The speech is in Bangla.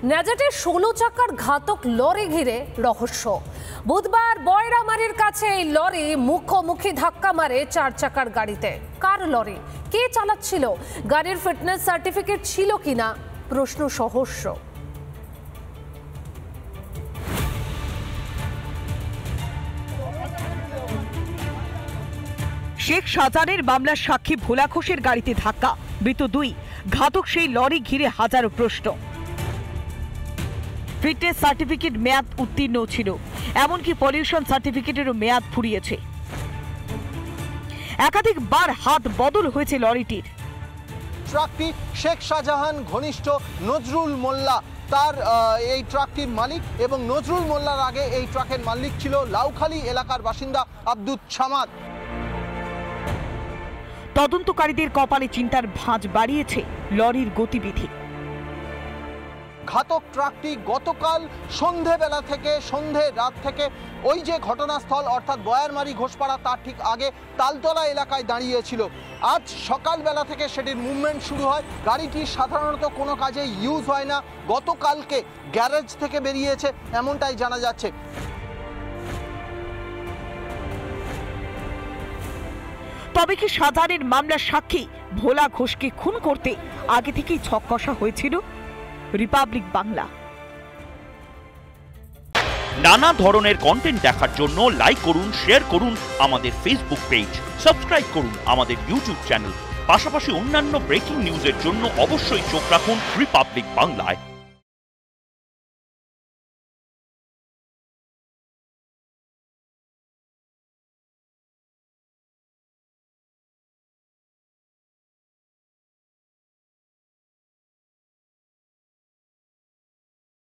ন্যাজাটে 16 চাকার ঘাতক লরি ঘিরে রহস্য। বুধবার বয়রামারির কাছে এই লরি মুখোমুখি ধাক্কা মারে 4 চাকার গাড়িতে। কার লরি, কে চালাচ্ছিল, গাড়ির ফিটনেস সার্টিফিকেট ছিল কিনা, প্রশ্ন সহস্র। শেখ শাহজাহানের মামলার সাক্ষী ভোলা ঘোষের গাড়িতে ধাক্কা, মৃত 2, ঘাতক সেই লরি ঘিরে হাজারো প্রশ্ন। ফিটনেস সার্টিফিকেট মেয়াদ উত্তীর্ণ ছিল, এমনকি পলিউশন সার্টিফিকেটেরও মেয়াদ ফুরিয়েছে। একাধিকবার হাত বদল হয়েছে লরিটির। ট্রাকটি শেখ শাহজাহান ঘনিষ্ঠ নজরুল মোল্লা তার এই ট্রাকটির মালিক, এবং নজরুল মোল্লার আগে এই ট্রাকের মালিক ছিল লাউখালী এলাকার বাসিন্দা আব্দুল সামাদ। তদন্তকারীদের কপালে চিন্তার ভাঁজ বাড়িয়েছে লরির গতিবিধি। ঘাতক ট্রাকটি গতকাল সন্ধে রাত থেকে ওই যে ঘটনাস্থল অর্থাৎ বয়ারমারি ঘোষপাড়া তার ঠিক আগে তালতলা এলাকায় দাঁড়িয়েছিল। আজ সকালবেলা থেকে সেটির মুভমেন্ট শুরু হয়। গাড়িটি সাধারণত কোনো কাজে ইউজ হয় না, গতকালকে গ্যারেজ থেকে বেরিয়েছে এমনটাই জানা যাচ্ছে। তবে কি শাহজাহানের মামলার সাক্ষী ভোলা ঘোষকে খুন করতে আগে থেকেই ছক কষা হয়েছিল? রিপাবলিক বাংলা। নানা ধরনের কন্টেন্ট দেখার জন্য লাইক করুন, শেয়ার করুন আমাদের ফেসবুক পেজ, সাবস্ক্রাইব করুন আমাদের ইউটিউব চ্যানেল। পাশাপাশি অন্যান্য ব্রেকিং নিউজের জন্য অবশ্যই চোখ রাখুন রিপাবলিক বাংলায়।